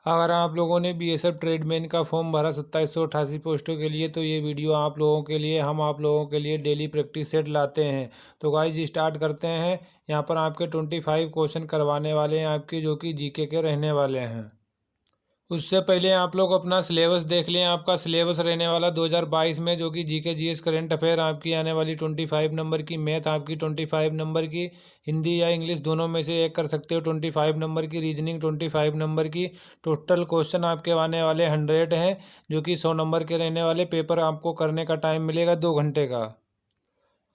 अगर आप लोगों ने बीएसएफ ट्रेडमैन का फॉर्म भरा 2788 पोस्टों के लिए, तो ये वीडियो आप लोगों के लिए, हम आप लोगों के लिए डेली प्रैक्टिस सेट लाते हैं। तो गाइज स्टार्ट करते हैं। यहाँ पर आपके 25 क्वेश्चन करवाने वाले हैं आपके, जो कि जीके के रहने वाले हैं। उससे पहले आप लोग अपना सिलेबस देख लें। आपका सिलेबस रहने वाला 2022 में, जो कि जीके जीएस करंट अफेयर आपकी आने वाली 25 नंबर की, मैथ आपकी 25 नंबर की, हिंदी या इंग्लिश दोनों में से एक कर सकते हो 25 नंबर की, रीजनिंग 25 नंबर की। टोटल क्वेश्चन आपके आने वाले 100 हैं, जो कि 100 नंबर के रहने वाले। पेपर आपको करने का टाइम मिलेगा 2 घंटे का।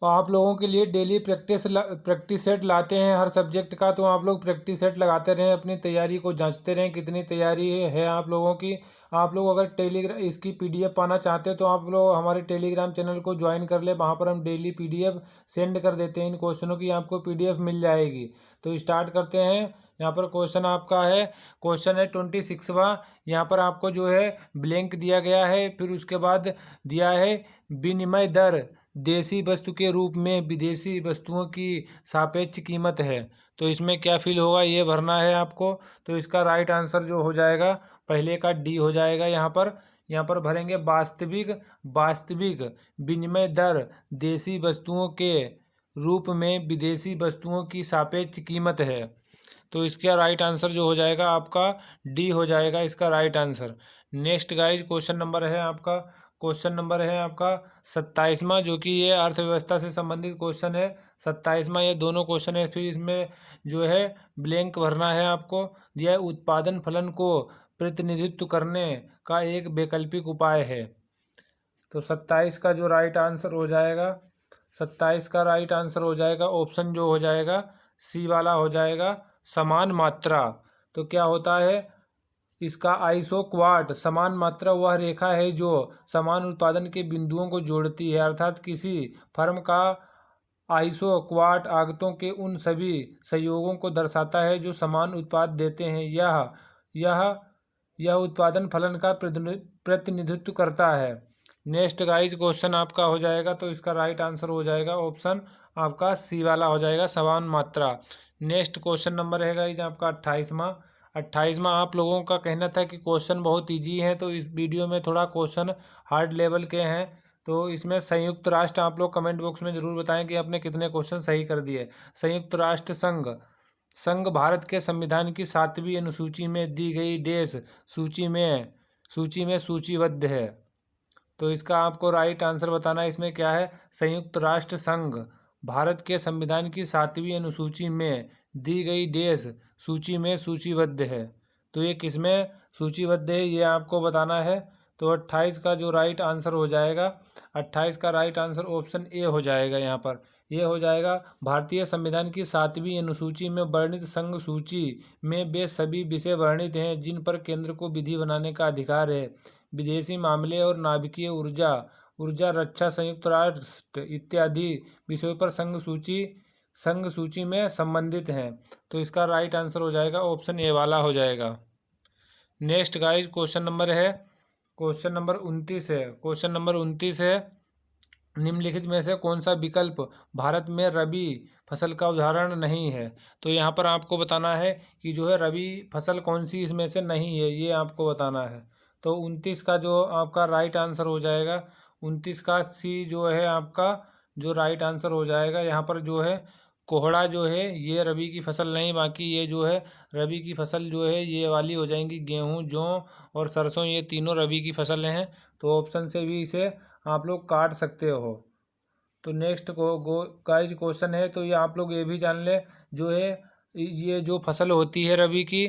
आप लोगों के लिए डेली प्रैक्टिस सेट लाते हैं हर सब्जेक्ट का। तो आप लोग प्रैक्टिस सेट लगाते रहें, अपनी तैयारी को जांचते रहें कितनी तैयारी है आप लोगों की। आप लोग अगर टेलीग्राम इसकी पीडीएफ पाना चाहते हो, तो आप लोग हमारे टेलीग्राम चैनल को ज्वाइन कर ले। वहाँ पर हम डेली पीडीएफ सेंड कर देते हैं। इन क्वेश्चनों की आपको पीडीएफ मिल जाएगी। तो स्टार्ट करते हैं। यहाँ पर क्वेश्चन आपका है, क्वेश्चन है 26वां। यहाँ पर आपको जो है ब्लैंक दिया गया है, फिर उसके बाद दिया है विनिमय दर देशी वस्तु के रूप में विदेशी वस्तुओं की सापेक्ष कीमत है। तो इसमें क्या फिल होगा ये भरना है आपको। तो इसका राइट आंसर जो हो जाएगा पहले का डी हो जाएगा। यहाँ पर भरेंगे वास्तविक विनिमय दर देशी वस्तुओं के रूप में विदेशी वस्तुओं की सापेक्ष कीमत है। तो इसका राइट आंसर जो हो जाएगा आपका डी हो जाएगा इसका right answer. Next guys question number है आपका 27वां, जो कि ये अर्थव्यवस्था से संबंधित क्वेश्चन है। 27वां ये दोनों क्वेश्चन है। फिर इसमें जो है ब्लैंक भरना है आपको। यह उत्पादन फलन को प्रतिनिधित्व करने का एक वैकल्पिक उपाय है। तो 27 का जो राइट आंसर हो जाएगा, 27 का राइट आंसर हो जाएगा ऑप्शन जो हो जाएगा सी वाला हो जाएगा, समान मात्रा। तो क्या होता है इसका आइसोक्वाट। समान मात्रा वह रेखा है जो समान उत्पादन के बिंदुओं को जोड़ती है। अर्थात किसी फर्म का आइसोक्वाट आगतों के उन सभी संयोगों को दर्शाता है जो समान उत्पाद देते हैं। यह उत्पादन फलन का प्रतिनिधित्व करता है। नेक्स्ट गाइज क्वेश्चन आपका हो जाएगा, तो इसका राइट आंसर हो जाएगा ऑप्शन आपका सी वाला हो जाएगा, समान मात्रा। नेक्स्ट क्वेश्चन नंबर है गाइज आपका 28वां। आप लोगों का कहना था कि क्वेश्चन बहुत इजी है, तो इस वीडियो में थोड़ा क्वेश्चन हार्ड लेवल के हैं। तो इसमें संयुक्त राष्ट्र, आप लोग कमेंट बॉक्स में ज़रूर बताएं कि आपने कितने क्वेश्चन सही कर दिए। संयुक्त राष्ट्र संघ भारत के संविधान की 7वीं अनुसूची में दी गई देश सूची में सूचीबद्ध है। तो इसका आपको राइट आंसर बताना है। इसमें क्या है, संयुक्त राष्ट्र संघ भारत के संविधान की 7वीं अनुसूची में दी गई देश सूची में सूचीबद्ध है। तो ये किसमें सूचीबद्ध है ये आपको बताना है। तो 28 का जो राइट आंसर हो जाएगा, 28 का राइट आंसर ऑप्शन ए हो जाएगा। यहाँ पर ये हो जाएगा, भारतीय संविधान की 7वीं अनुसूची में वर्णित संघ सूची में वे सभी विषय वर्णित हैं जिन पर केंद्र को विधि बनाने का अधिकार है। विदेशी मामले और नाभिकीय ऊर्जा, रक्षा, संयुक्त राष्ट्र इत्यादि विषयों पर संघ सूची में संबंधित हैं। तो इसका राइट आंसर हो जाएगा ऑप्शन ए वाला हो जाएगा। नेक्स्ट गाइज क्वेश्चन नंबर 29 है। निम्नलिखित में से कौन सा विकल्प भारत में रबी फसल का उदाहरण नहीं है। तो यहाँ पर आपको बताना है कि जो है रबी फसल कौन सी इसमें से नहीं है, ये आपको बताना है। तो 29 का जो आपका राइट आंसर हो जाएगा, 29 का सी जो है आपका जो राइट आंसर हो जाएगा। यहाँ पर जो है कोहड़ा जो है ये रबी की फसल नहीं, बाकी ये जो है रबी की फसल जो है ये वाली हो जाएंगी, गेहूँ, जौ और सरसों, ये तीनों रबी की फसलें हैं। तो ऑप्शन से भी इसे आप लोग काट सकते हो। तो नेक्स्ट गाइज क्वेश्चन है, तो ये आप लोग ये भी जान ले, जो है ये जो फसल होती है रबी की,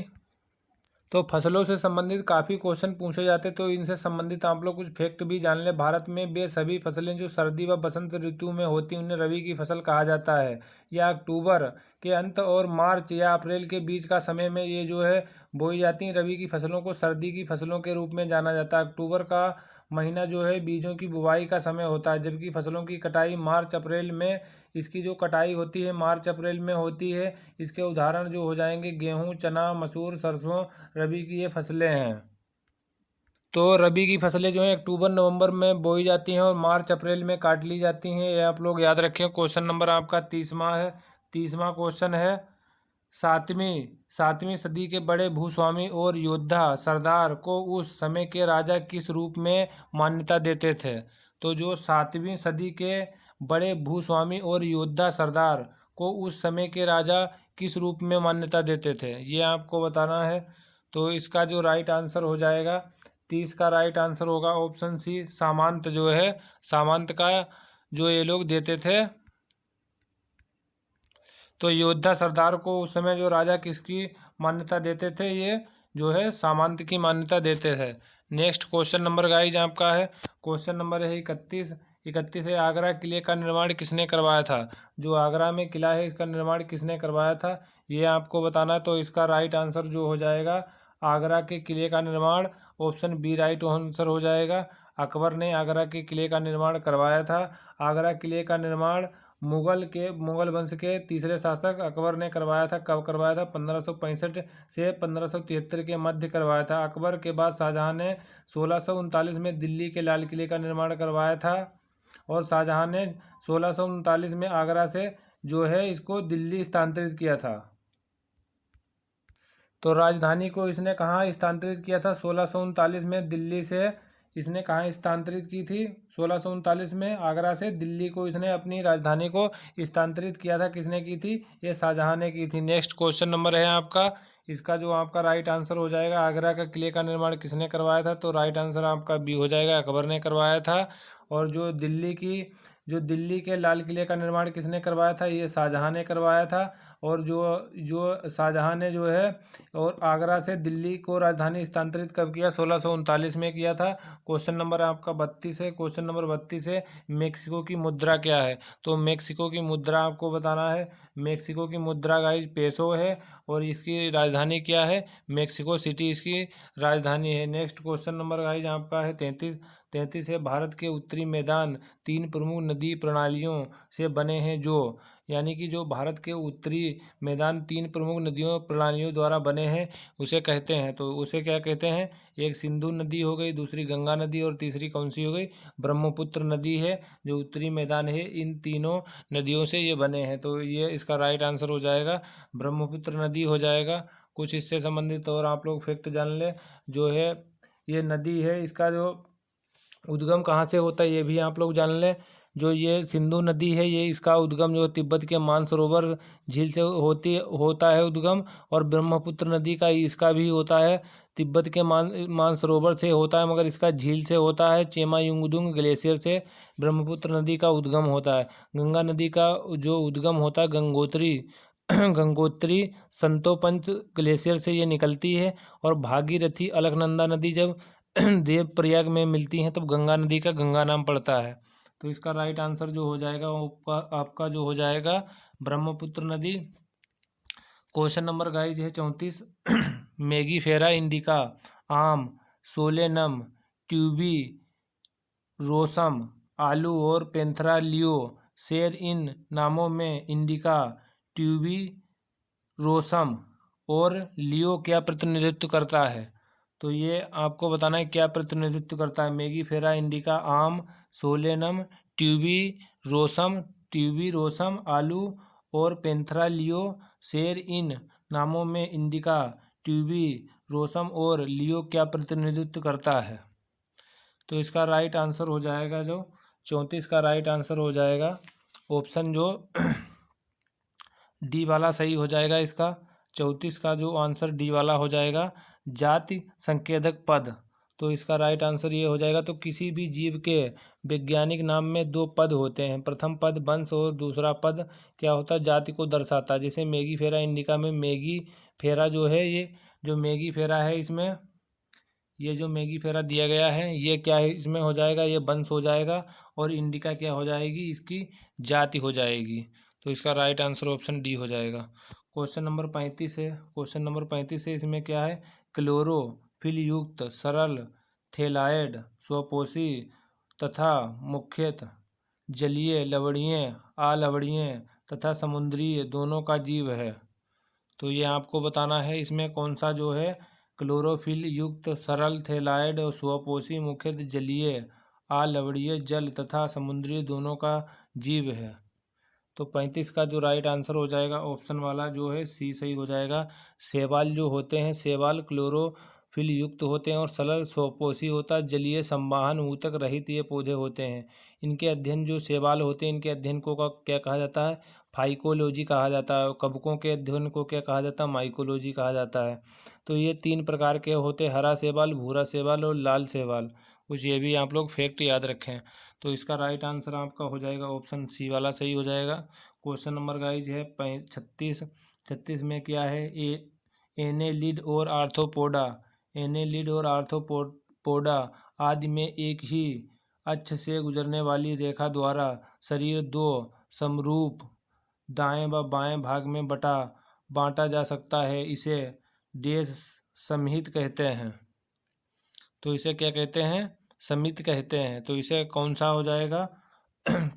तो फसलों से संबंधित काफ़ी क्वेश्चन पूछे जाते, तो इनसे संबंधित आप लोग कुछ फैक्ट भी जान लें। भारत में वे सभी फसलें जो सर्दी व बसंत ऋतु में होती उन्हें रबी की फसल कहा जाता है। या अक्टूबर के अंत और मार्च या अप्रैल के बीच का समय में ये जो है बोई जाती हैं। रबी की फसलों को सर्दी की फसलों के रूप में जाना जाता है। अक्टूबर का महीना जो है बीजों की बुवाई का समय होता है, जबकि फसलों की कटाई मार्च अप्रैल में, इसकी जो कटाई होती है मार्च अप्रैल में होती है। इसके उदाहरण जो हो जाएंगे गेहूँ, चना, मसूर, सरसों, रबी की ये फसलें हैं। तो रबी की फसलें जो हैं अक्टूबर नवंबर में बोई जाती हैं और मार्च अप्रैल में काट ली जाती हैं, ये आप लोग याद रखें। क्वेश्चन नंबर आपका 30वां है। 30वां क्वेश्चन है, 7वीं सदी के बड़े भूस्वामी और योद्धा सरदार को उस समय के राजा किस रूप में मान्यता देते थे? तो जो 7वीं सदी के बड़े भूस्वामी और योद्धा सरदार को उस समय के राजा किस रूप में मान्यता देते थे, ये आपको बताना है। तो इसका जो राइट आंसर हो जाएगा 30 का राइट आंसर होगा ऑप्शन सी, सामंत जो है, सामंत का जो ये लोग देते थे। तो योद्धा सरदार को उस समय जो राजा किसकी मान्यता देते थे, ये जो है सामंत की मान्यता देते थे। नेक्स्ट क्वेश्चन नंबर गाइज आपका है, क्वेश्चन नंबर है 31 है, आगरा किले का निर्माण किसने करवाया था? जो आगरा में किला है इसका निर्माण किसने करवाया था, ये आपको बताना। तो इसका राइट आंसर जो हो जाएगा आगरा के किले का निर्माण ऑप्शन बी राइट आंसर हो जाएगा। अकबर ने आगरा के किले का निर्माण करवाया था। आगरा किले का निर्माण मुगल वंश के तीसरे शासक अकबर ने करवाया था। कब करवाया था? 1565 से 1573 के मध्य करवाया था। अकबर के बाद शाहजहां ने 1639 में दिल्ली के लाल किले का निर्माण करवाया था और शाहजहां ने 1639 में आगरा से जो है इसको दिल्ली स्थानांतरित किया था। तो राजधानी को इसने कहाँ स्थानांतरित किया था? 1639 में दिल्ली से इसने कहाँ स्थानांतरित की थी? 1639 में आगरा से दिल्ली को इसने अपनी राजधानी को स्थानांतरित किया था। किसने की थी? ये शाहजहां ने की थी। नेक्स्ट क्वेश्चन नंबर है आपका, इसका जो आपका राइट आंसर हो जाएगा आगरा का किले का निर्माण किसने करवाया था? तो राइट आंसर आपका बी हो जाएगा, अकबर ने करवाया था। और जो दिल्ली के लाल किले का निर्माण किसने करवाया था? ये शाहजहां ने करवाया था। और जो शाहजहां ने जो है और आगरा से दिल्ली को राजधानी स्थानांतरित कब किया? 1639 में किया था। क्वेश्चन नंबर आपका 32 है, क्वेश्चन नंबर 32 है, मेक्सिको की मुद्रा क्या है? तो मेक्सिको की मुद्रा आपको बताना है। मेक्सिको की मुद्रा गाइस पेसो है और इसकी राजधानी क्या है? मेक्सिको सिटी इसकी राजधानी है। नेक्स्ट क्वेश्चन नंबर गाइस आपका है 33 है, भारत के उत्तरी मैदान 3 प्रमुख नदी प्रणालियों से बने हैं यानी कि जो भारत के उत्तरी मैदान 3 प्रमुख नदियों प्रणालियों द्वारा बने हैं उसे कहते हैं। तो उसे क्या कहते हैं? एक सिंधु नदी हो गई, दूसरी गंगा नदी और तीसरी कौन सी हो गई? ब्रह्मपुत्र नदी है। जो उत्तरी मैदान है इन तीनों नदियों से ये बने हैं। तो ये इसका राइट आंसर हो जाएगा ब्रह्मपुत्र नदी हो जाएगा। कुछ इससे संबंधित और आप लोग फैक्ट जान ले, जो है ये नदी है इसका जो उद्गम कहाँ से होता है ये भी आप लोग जान लें। जो ये सिंधु नदी है ये इसका उद्गम जो तिब्बत के मानसरोवर झील से होता है उद्गम, और ब्रह्मपुत्र नदी का इसका भी होता है तिब्बत के मानसरोवर से होता है, मगर इसका झील से होता है, चेमायुंगदुंग ग्लेशियर से ब्रह्मपुत्र नदी का उद्गम होता है। गंगा नदी का जो उद्गम होता है गंगोत्री संतोपंत ग्लेशियर से ये निकलती है। और भागीरथी अलकनंदा नदी जब देवप्रयाग में मिलती हैं तब गंगा नदी का गंगा नाम पड़ता है। तो इसका राइट आंसर जो हो जाएगा आपका जो हो जाएगा ब्रह्मपुत्र नदी। क्वेश्चन नंबर गाइज है 34 मेगीफेरा इंडिका आम, सोलेनम, ट्यूबी रोसम, आलू और पेंथरा लियो शेर इन नामों में इंडिका, ट्यूबी रोसम और लियो क्या प्रतिनिधित्व करता है? तो ये आपको बताना है क्या प्रतिनिधित्व करता है। मेगीफेरा इंडिका आम, सोलेनम, ट्यूबी रोसम, आलू और पेंथरा लियो शेर इन नामों में इंडिका, ट्यूबी रोसम और लियो क्या प्रतिनिधित्व करता है? तो इसका राइट आंसर हो जाएगा जो 34 का राइट आंसर हो जाएगा ऑप्शन जो डी वाला सही हो जाएगा। इसका 34 का जो आंसर डी वाला हो जाएगा जाति संकेतक पद। तो इसका राइट आंसर ये हो जाएगा। तो किसी भी जीव के वैज्ञानिक नाम में 2 पद होते हैं, प्रथम पद वंश और दूसरा पद क्या होता है? जाति को दर्शाता है। जैसे मेगीफेरा इंडिका में मेगीफेरा जो है ये जो मेगीफेरा है इसमें ये जो मेगीफेरा दिया गया है ये क्या है इसमें हो जाएगा? ये वंश हो जाएगा और इंडिका क्या हो जाएगी? इसकी जाति हो जाएगी। तो इसका राइट आंसर ऑप्शन डी हो जाएगा। क्वेश्चन नंबर 35 है, क्वेश्चन नंबर 35 है, इसमें क्या है? क्लोरोफिल युक्त सरल थैलाइड स्वपोषी तथा मुख्यतः जलीय लवणीय, अलवणीय तथा समुद्रीय दोनों का जीव है। तो ये आपको बताना है इसमें कौन सा जो है क्लोरोफिल युक्त सरल थैलाइड और स्वपोषी मुख्यतः जलीय, अलवणीय जल तथा समुद्री दोनों का जीव है। तो 35 का जो राइट आंसर हो जाएगा ऑप्शन वाला जो है सी सही हो जाएगा। शैवाल जो होते हैं, शैवाल क्लोरोफिल युक्त होते हैं और सरल स्वपोषी होता है, जलीय संवहन ऊतक रहित ये पौधे होते हैं। इनके अध्ययन जो शैवाल होते हैं, इनके अध्ययन को क्या कहा जाता है? फाइकोलॉजी कहा जाता है। कवकों के अध्ययन को क्या कहा जाता है? माइकोलॉजी कहा जाता है। तो ये 3 प्रकार के होते हैं, हरा शैवाल, भूरा शैवाल और लाल शैवाल। कुछ ये भी आप लोग फैक्ट याद रखें। तो इसका राइट आंसर आपका हो जाएगा ऑप्शन सी वाला सही हो जाएगा। क्वेश्चन नंबर गाइज है 36 में क्या है? एनेलिड और आर्थ्रोपोडा, एनेलिड और आर्थ्रोपोडा आदि में एक ही अक्ष से गुजरने वाली रेखा द्वारा शरीर 2 समरूप दाएं व बाएं भाग में बांटा जा सकता है। इसे डेश सममित कहते हैं। तो इसे क्या कहते हैं? सममित कहते हैं। तो इसे कौन सा हो जाएगा?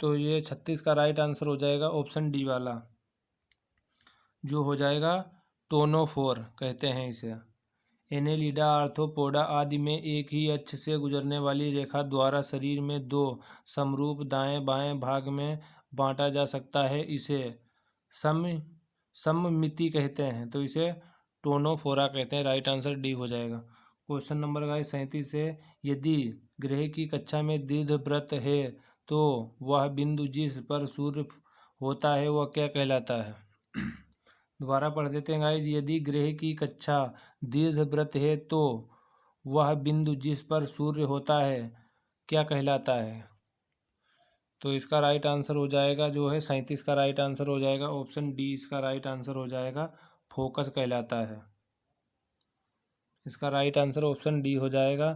तो ये 36 का राइट आंसर हो जाएगा ऑप्शन डी वाला, जो हो जाएगा टोनोफोर कहते हैं इसे। एनेलिडा आर्थ्रोपोडा आदि में एक ही अक्ष से गुजरने वाली रेखा द्वारा शरीर में 2 समरूप दाएं बाएं भाग में बांटा जा सकता है। इसे सममिति कहते हैं। तो इसे टोनोफोरा कहते हैं। राइट आंसर डी हो जाएगा। क्वेश्चन नंबर 37 है, यदि ग्रह की कक्षा में दीर्घवृत्त है तो वह बिंदु जिस पर सूर्य होता है वह क्या कहलाता है? दोबारा पढ़ देते हैं गाइज। यदि ग्रह की कक्षा दीर्घवृत्त है तो वह बिंदु जिस पर सूर्य होता है क्या कहलाता है? तो इसका राइट आंसर हो जाएगा जो है 37 का राइट आंसर हो जाएगा ऑप्शन डी। इसका राइट आंसर हो जाएगा फोकस कहलाता है। इसका राइट आंसर ऑप्शन डी हो जाएगा।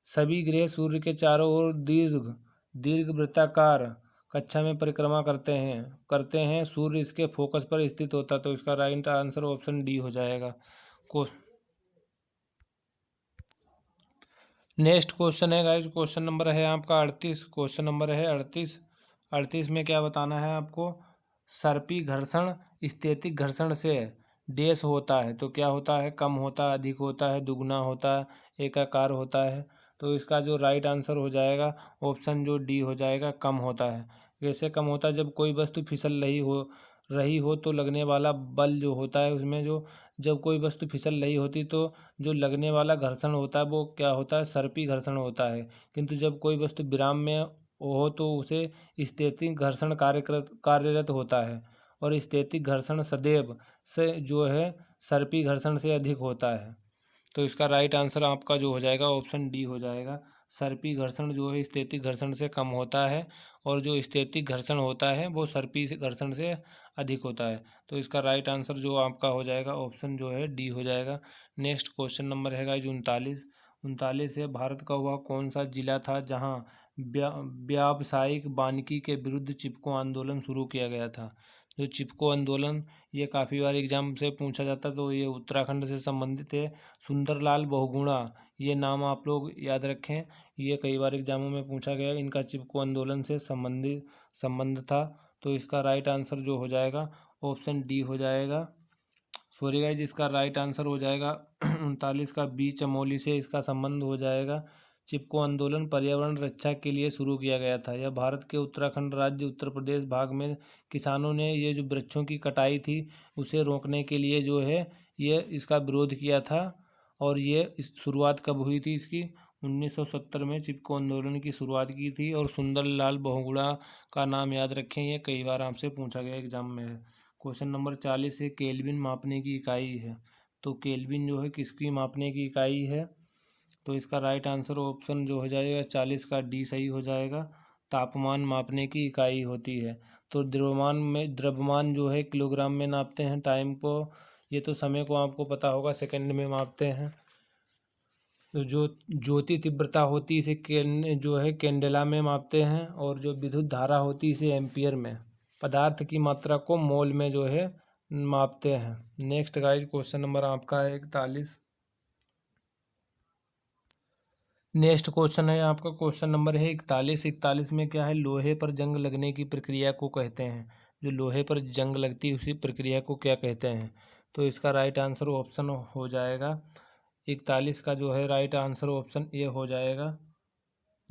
सभी ग्रह सूर्य के चारों ओर दीर्घवृत्ताकार कक्षा में परिक्रमा करते हैं। सूर्य इसके फोकस पर स्थित होता है। तो इसका राइट आंसर ऑप्शन डी हो जाएगा। नेक्स्ट क्वेश्चन है गाइस, क्वेश्चन नंबर है आपका 38। क्वेश्चन नंबर है 38 में क्या बताना है आपको? सर्पी घर्षण स्थैतिक घर्षण से डैश होता है। तो क्या होता है? कम होता है, अधिक होता है, दुगना होता है, एकाकार होता है। तो इसका जो राइट आंसर हो जाएगा ऑप्शन जो डी हो जाएगा, कम होता है। कैसे कम होता है? जब कोई वस्तु फिसल रही हो तो लगने वाला बल जो होता है उसमें जब कोई वस्तु फिसल रही होती तो जो लगने वाला घर्षण होता है वो क्या होता है? सर्पी घर्षण होता है। किंतु जब कोई वस्तु विराम में हो तो उसे स्थैतिक घर्षण कार्यरत होता है और स्थैतिक घर्षण सदैव से जो है सर्पी घर्षण से अधिक होता है। तो इसका राइट आंसर आपका जो हो जाएगा ऑप्शन डी हो जाएगा। सर्पी घर्षण जो है स्थैतिक घर्षण से कम होता है और जो स्थैतिक घर्षण होता है वो सर्पी घर्षण से अधिक होता है। तो इसका राइट आंसर जो आपका हो जाएगा ऑप्शन जो है डी हो जाएगा। नेक्स्ट क्वेश्चन नंबर है गाइस 39 है, भारत का वह कौन सा जिला था जहां व्यावसायिक वानिकी के विरुद्ध चिपको आंदोलन शुरू किया गया था? जो चिपको आंदोलन ये काफ़ी बार एग्जाम से पूछा जाता, तो ये उत्तराखंड से संबंधित है। सुंदरलाल बहुगुणा ये नाम आप लोग याद रखें, ये कई बार एग्जामों में पूछा गया। इनका चिपको आंदोलन से संबंध था। तो इसका राइट आंसर जो हो जाएगा ऑप्शन डी हो जाएगा। सॉरी गाइस, इसका राइट आंसर हो जाएगा 39 का बी, चमोली से इसका संबंध हो जाएगा। चिपको आंदोलन पर्यावरण रक्षा के लिए शुरू किया गया था। यह भारत के उत्तराखंड राज्य उत्तर प्रदेश भाग में किसानों ने ये जो वृक्षों की कटाई थी उसे रोकने के लिए जो है ये इसका विरोध किया था। और ये इस शुरुआत कब हुई थी इसकी? 1970 में चिपको आंदोलन की शुरुआत की थी। और सुंदरलाल बहुगुणा का नाम याद रखें, ये कई बार आपसे पूछा गया एग्जाम में है। क्वेश्चन नंबर 40 है, केल्विन मापने की इकाई है। तो केल्विन जो है किसकी मापने की इकाई है? तो इसका राइट आंसर ऑप्शन जो हो जाएगा 40 का डी सही हो जाएगा। तापमान मापने की इकाई होती है। तो द्रव्यमान जो है किलोग्राम में नापते हैं। टाइम को, ये तो समय को आपको पता होगा, सेकंड में मापते हैं। तो जो ज्योति तीव्रता होती है इसे जो है कैंडेला में मापते हैं। और जो विद्युत धारा होती है इसे एम्पियर में। पदार्थ की मात्रा को मोल में जो है मापते हैं। नेक्स्ट गाइस, क्वेश्चन नंबर आपका है 41। नेक्स्ट क्वेश्चन है आपका, क्वेश्चन नंबर है 41 में क्या है? लोहे पर जंग लगने की प्रक्रिया को कहते हैं। जो लोहे पर जंग लगती है उसी प्रक्रिया को क्या कहते हैं? तो इसका राइट आंसर ऑप्शन हो जाएगा 41 का जो है राइट आंसर ऑप्शन ए हो जाएगा।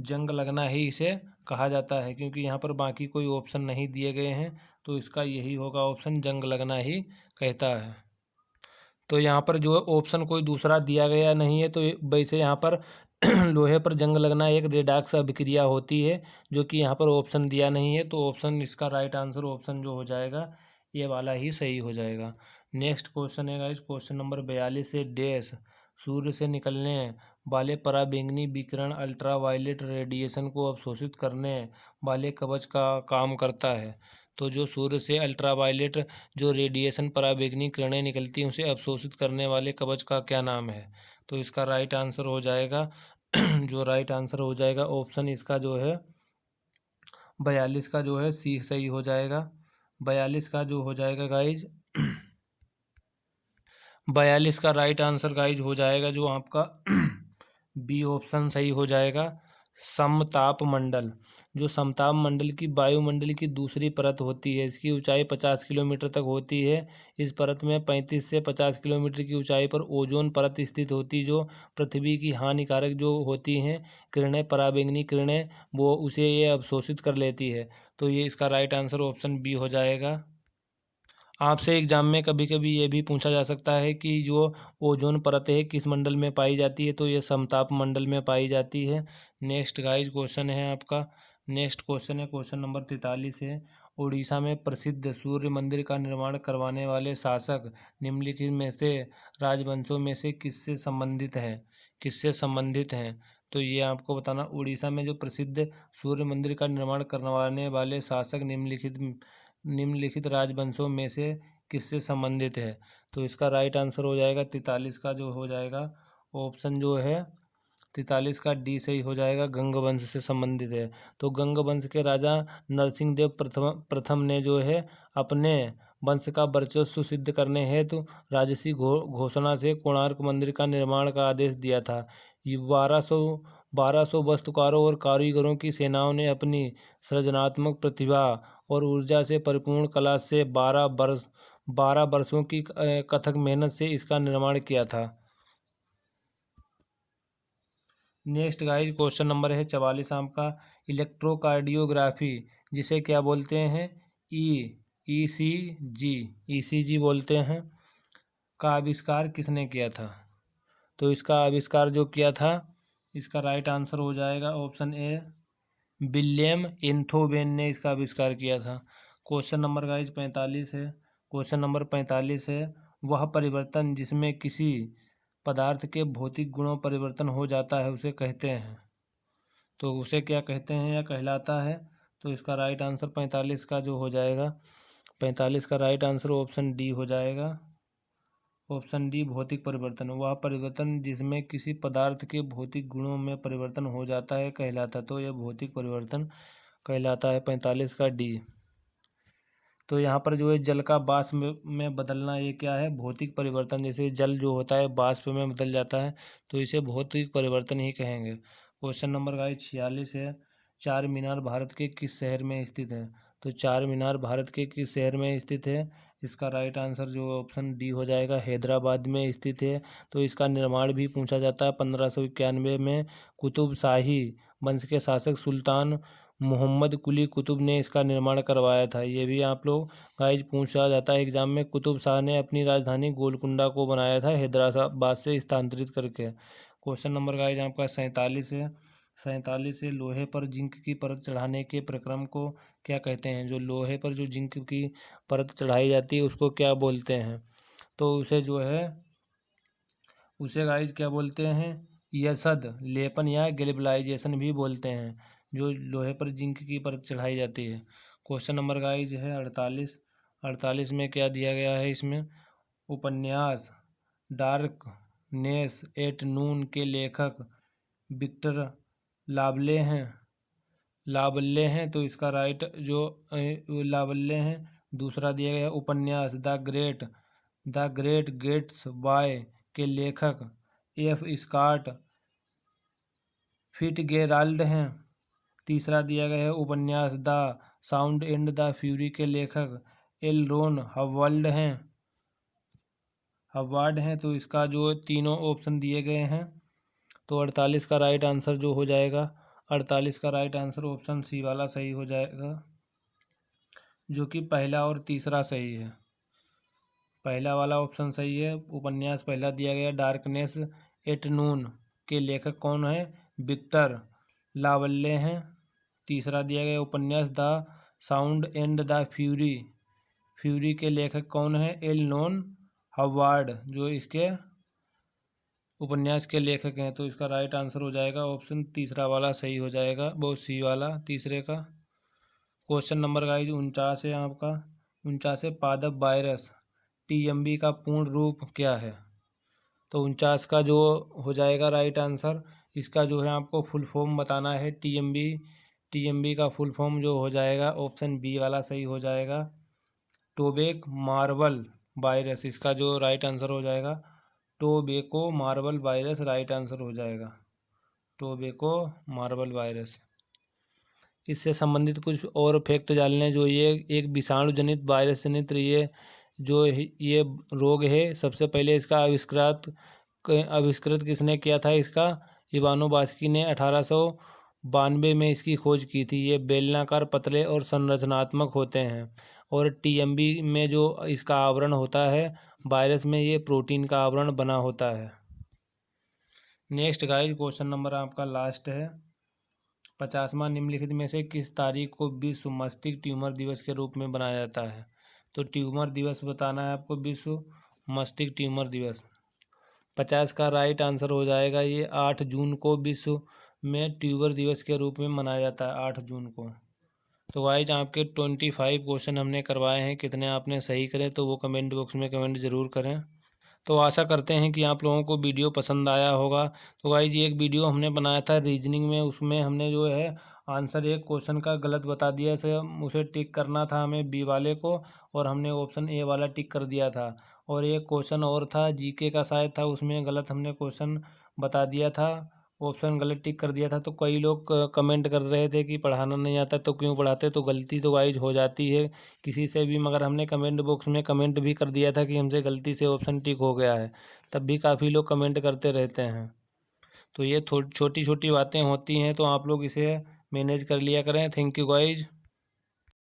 जंग लगना ही इसे कहा जाता है, क्योंकि यहाँ पर बाकी कोई ऑप्शन नहीं दिए गए हैं। तो इसका यही होगा ऑप्शन, जंग लगना ही कहता है। तो यहाँ पर जो है ऑप्शन कोई दूसरा दिया गया नहीं है, तो वैसे यहाँ पर लोहे पर जंग लगना एक रेडॉक्स अभिक्रिया होती है, जो कि यहाँ पर ऑप्शन दिया नहीं है। तो ऑप्शन इसका राइट आंसर ऑप्शन जो हो जाएगा ये वाला ही सही हो जाएगा। नेक्स्ट क्वेश्चन है गाइस, क्वेश्चन नंबर 42 है, डैश सूर्य से निकलने वाले पराबैंगनी विकिरण अल्ट्रावायलेट रेडिएशन को अवशोषित करने वाले कवच का काम करता है। तो जो सूर्य से अल्ट्रावायलेट जो रेडिएशन पराबैंगनी किरणें निकलती हैं उसे अवशोषित करने वाले कवच का क्या नाम है? तो इसका राइट आंसर हो जाएगा जो राइट आंसर हो जाएगा ऑप्शन इसका जो है 42 का जो है सी सही हो जाएगा। 42 का जो हो जाएगा गाइज 42 का राइट आंसर गाइज हो जाएगा जो आपका बी ऑप्शन सही हो जाएगा। समताप मंडल, जो समताप मंडल की वायुमंडल की दूसरी परत होती है, इसकी ऊंचाई 50 किलोमीटर तक होती है। इस परत में 35 से 50 किलोमीटर की ऊंचाई पर ओजोन परत स्थित होती, जो पृथ्वी की हानिकारक जो होती हैं किरणें, पराबैंगनी किरणें, वो उसे ये अवशोषित कर लेती है। तो ये इसका राइट आंसर ऑप्शन बी हो जाएगा। आपसे एग्जाम में कभी कभी ये भी पूछा जा सकता है कि जो ओजोन परत है किस मंडल में पाई जाती है, तो ये समताप मंडल में पाई जाती है। नेक्स्ट गाइज क्वेश्चन है आपका, नेक्स्ट क्वेश्चन है क्वेश्चन नंबर 43 है, उड़ीसा में प्रसिद्ध सूर्य मंदिर का निर्माण करवाने वाले शासक निम्नलिखित में से राजवंशों में से किससे संबंधित है? किससे संबंधित हैं? तो ये आपको बताना, उड़ीसा में जो प्रसिद्ध सूर्य मंदिर का निर्माण करवाने वाले शासक निम्नलिखित राजवंशों में से किससे संबंधित है? तो इसका राइट आंसर हो जाएगा 43 का जो हो जाएगा ऑप्शन जो है 43 का डी सही हो जाएगा, गंग वंश से संबंधित है। तो गंग वंश के राजा नरसिंह देव प्रथम ने जो है अपने वंश का वर्चस्व सिद्ध करने हेतु राजसी घोषणा से कोणार्क मंदिर का निर्माण का आदेश दिया था। 1200 वास्तुकारों और कारीगरों की सेनाओं ने अपनी सृजनात्मक प्रतिभा और ऊर्जा से परिपूर्ण कला से 12 वर्षों की कथक मेहनत से इसका निर्माण किया था। नेक्स्ट गाइस क्वेश्चन नंबर है 44 आपका, इलेक्ट्रोकार्डियोग्राफी जिसे क्या बोलते हैं? ईसीजी बोलते हैं, का आविष्कार किसने किया था? तो इसका आविष्कार जो किया था इसका राइट आंसर हो जाएगा ऑप्शन ए, विलियम एंथोवेन ने इसका आविष्कार किया था। क्वेश्चन नंबर गाइज 45 है, क्वेश्चन नंबर 45 है, वह परिवर्तन जिसमें किसी पदार्थ के भौतिक गुणों परिवर्तन हो जाता है उसे कहते हैं, तो उसे क्या कहते हैं या कहलाता है? तो इसका राइट आंसर 45 का जो हो जाएगा 45 का राइट आंसर ऑप्शन डी हो जाएगा। ऑप्शन डी भौतिक परिवर्तन, वह परिवर्तन जिसमें किसी पदार्थ के भौतिक गुणों में परिवर्तन हो जाता है कहलाता, तो यह भौतिक परिवर्तन कहलाता है 45 का डी। तो यहाँ पर जो है जल का वाष्प में बदलना ये क्या है? भौतिक परिवर्तन। जैसे जल जो होता है वाष्प में बदल जाता है तो इसे भौतिक परिवर्तन ही कहेंगे। क्वेश्चन नंबर गाइस 46 है, चार मीनार भारत के किस शहर में स्थित है? तो चार मीनार भारत के किस शहर में स्थित है? इसका राइट आंसर जो ऑप्शन डी हो जाएगा, हैदराबाद में स्थित है। तो इसका निर्माण भी पूछा जाता है 1591 में कुतुब शाही वंश के शासक सुल्तान मोहम्मद कुली कुतुब ने इसका निर्माण करवाया था। ये भी आप लोग गाइज पूछा जाता है एग्जाम में। कुतुब शाह ने अपनी राजधानी गोलकुंडा को बनाया था हैदराबाद से स्थानांतरित करके। क्वेश्चन नंबर गाइज आपका 47 है, 47 से लोहे पर जिंक की परत चढ़ाने के प्रक्रम को क्या कहते हैं? जो लोहे पर जो जिंक की परत चढ़ाई जाती है उसको क्या बोलते हैं? तो उसे जो है उसे गाइज क्या बोलते हैं? यसद लेपन या गैल्वेनाइजेशन भी बोलते हैं, जो लोहे पर जिंक की परत चढ़ाई जाती है। क्वेश्चन नंबर गाइज है 48 में क्या दिया गया है? इसमें उपन्यास डार्कनेस एट नून के लेखक विक्टर लावल्ले हैं। तो इसका राइट जो लावल्ले हैं। दूसरा दिया गया उपन्यास द ग्रेट गेट्सबाय के लेखक एफ स्कॉट फिटजेराल्ड हैं। तीसरा दिया गया है उपन्यास the sound and the fury के लेखक एल रॉन हवार्ड हैं। तो इसका जो तीनों ऑप्शन दिए गए हैं। तो 48 का राइट आंसर जो हो जाएगा 48 का राइट आंसर ऑप्शन सी वाला सही हो जाएगा, जो कि पहला और तीसरा सही है। पहला वाला ऑप्शन सही है। उपन्यास पहला दिया गया डार्कनेस एट नून के लेखक कौन है? विक्टर लावल्ले हैं। तीसरा दिया गया उपन्यास the sound and the fury, fury के लेखक कौन है? एल नॉन हवार्ड, जो इसके उपन्यास के लेखक हैं। तो इसका राइट आंसर हो जाएगा ऑप्शन तीसरा वाला सही हो जाएगा, वो सी वाला तीसरे का। क्वेश्चन नंबर गाइस 49 है आपका। 49 है पादप वायरस टीएमबी का पूर्ण रूप क्या है? तो 49 का जो हो जाएगा राइट आंसर, इसका जो है आपको फुल फॉर्म बताना है। टीएमबी का फुल फॉर्म जो हो जाएगा ऑप्शन बी वाला सही हो जाएगा, टोबैक मार्बल वायरस। इसका जो राइट आंसर हो जाएगा tobacco marble virus right answer हो जाएगा, टोबैको मार्बल वायरस। इससे संबंधित कुछ और फैक्ट जान लें। जो ये एक विषाणु जनित वायरस जनित ये रोग है, सबसे पहले इसका आविष्कृत किसने किया था? इसका इवानोवास्की ने 1892 में इसकी खोज की थी। ये बेलनाकार, पतले और संरचनात्मक होते हैं। और टीएमबी में जो इसका आवरण होता है वायरस में, ये प्रोटीन का आवरण बना होता है। नेक्स्ट गाइस क्वेश्चन नंबर आपका लास्ट है। 50वां निम्नलिखित में से किस तारीख को विश्व मस्तिष्क ट्यूमर दिवस के रूप में बनाया जाता है? तो ट्यूमर दिवस बताना है आपको, विश्व मस्तिष्क ट्यूमर दिवस। 50 का राइट आंसर हो जाएगा ये 8 जून को विश्व में ट्यूमर दिवस के रूप में मनाया जाता है, 8 जून को। तो गाइस आपके 25 क्वेश्चन हमने करवाए हैं, कितने आपने सही करें तो वो कमेंट बॉक्स में कमेंट ज़रूर करें। तो आशा करते हैं कि आप लोगों को वीडियो पसंद आया होगा। तो गाइस ये एक वीडियो हमने बनाया था रीजनिंग में, उसमें हमने जो है आंसर एक क्वेश्चन का गलत बता दिया, उसे टिक करना था हमें बी वाले को, और हमने ऑप्शन ए वाला टिक कर दिया था। और एक क्वेश्चन और था जीके का शायद था, उसमें गलत हमने क्वेश्चन बता दिया था, ऑप्शन गलत टिक कर दिया था। तो कई लोग कमेंट कर रहे थे कि पढ़ाना नहीं आता तो क्यों पढ़ाते। तो गलती तो गाइज हो जाती है किसी से भी, मगर हमने कमेंट बॉक्स में कमेंट भी कर दिया था कि हमसे गलती से ऑप्शन टिक हो गया है, तब भी काफ़ी लोग कमेंट करते रहते हैं। तो ये छोटी छोटी बातें होती हैं, तो आप लोग इसे मैनेज कर लिया करें। Thank you guys.